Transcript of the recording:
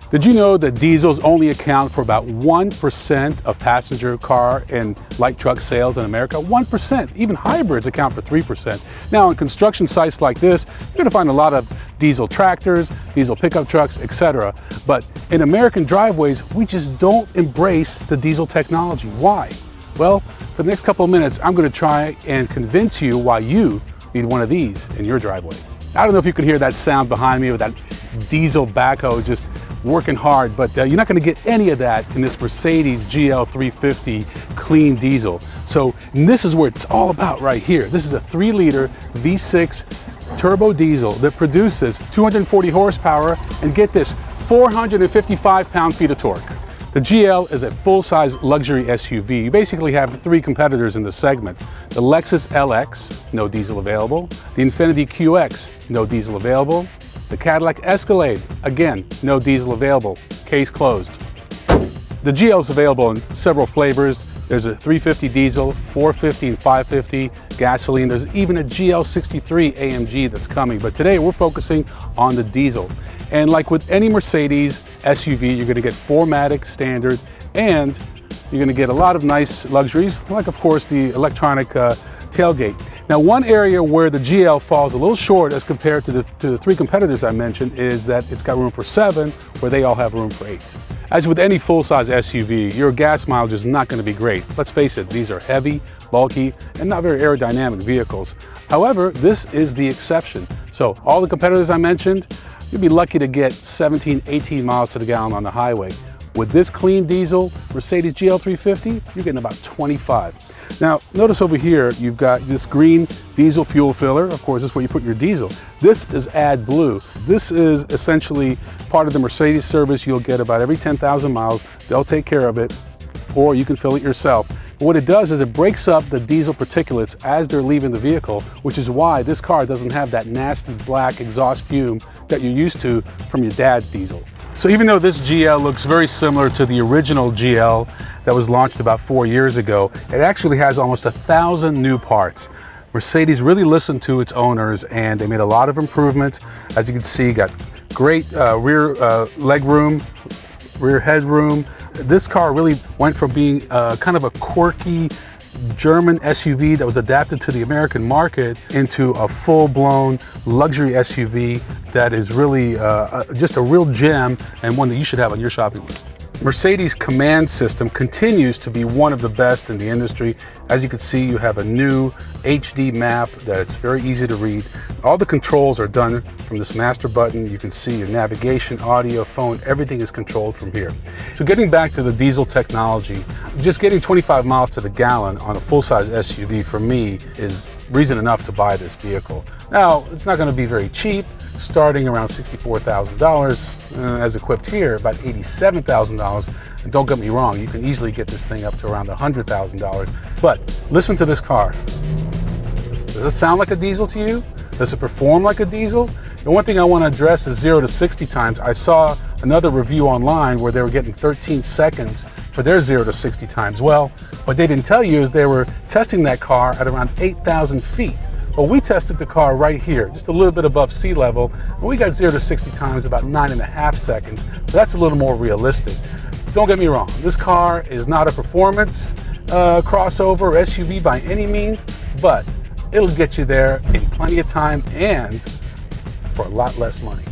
Did you know that diesels only account for about 1% of passenger car and light truck sales in America? 1%. Even hybrids account for 3%. Now, on construction sites like this, you're going to find a lot of diesel tractors, diesel pickup trucks, etc. But in American driveways, we just don't embrace the diesel technology. Why? Well, for the next couple of minutes, I'm going to try and convince you why you need one of these in your driveway. I don't know if you can hear that sound behind me with that diesel backhoe just working hard, but you're not going to get any of that in this Mercedes GL350 clean diesel. So this is what it's all about right here. This is a 3-liter V6 turbo diesel that produces 240 horsepower and get this, 455 pound-feet of torque. The GL is a full-size luxury SUV. You basically have 3 competitors in the segment. The Lexus LX, no diesel available. The Infiniti QX, no diesel available. The Cadillac Escalade, again, no diesel available. Case closed. The GL is available in several flavors. There's a 350 diesel, 450 and 550 gasoline. There's even a GL63 AMG that's coming. But today we're focusing on the diesel. And like with any Mercedes SUV, you're going to get 4MATIC standard, and you're going to get a lot of nice luxuries, like of course the electronic tailgate. Now, one area where the GL falls a little short as compared to the 3 competitors I mentioned is that it's got room for 7, where they all have room for 8. As with any full-size SUV, your gas mileage is not going to be great. Let's face it, these are heavy, bulky, and not very aerodynamic vehicles. However, this is the exception. So all the competitors I mentioned, you'd be lucky to get 17, 18 miles to the gallon on the highway. With this clean diesel Mercedes GL350, you're getting about 25. Now, notice over here, you've got this green diesel fuel filler. Of course, this is where you put your diesel. This is AdBlue. This is essentially part of the Mercedes service you'll get about every 10,000 miles. They'll take care of it, or you can fill it yourself. But what it does is it breaks up the diesel particulates as they're leaving the vehicle, which is why this car doesn't have that nasty black exhaust fume that you're used to from your dad's diesel. So even though this GL looks very similar to the original GL that was launched about 4 years ago, it actually has almost 1,000 new parts. Mercedes really listened to its owners, and they made a lot of improvements. As you can see, got great rear leg room, rear headroom. This car really went from being kind of a quirky German SUV that was adapted to the American market into a full-blown luxury SUV that is really just a real gem, and one that you should have on your shopping list. Mercedes command system continues to be one of the best in the industry. As you can see, you have a new HD map that's very easy to read. All the controls are done from this master button. You can see your navigation, audio, phone, everything is controlled from here. So getting back to the diesel technology, just getting 25 miles to the gallon on a full-size SUV for me is reason enough to buy this vehicle. Now, it's not going to be very cheap, starting around $64,000, as equipped here, about $87,000. And don't get me wrong, you can easily get this thing up to around $100,000. But listen to this car. Does it sound like a diesel to you? Does it perform like a diesel? The one thing I want to address is 0 to 60 times. I saw another review online where they were getting 13 seconds for their 0 to 60 times. Well, what they didn't tell you is they were testing that car at around 8,000 feet. Well, we tested the car right here, just a little bit above sea level, and we got 0 to 60 times about 9.5 seconds. So that's a little more realistic. Don't get me wrong, this car is not a performance crossover or SUV by any means, but it'll get you there in plenty of time and for a lot less money.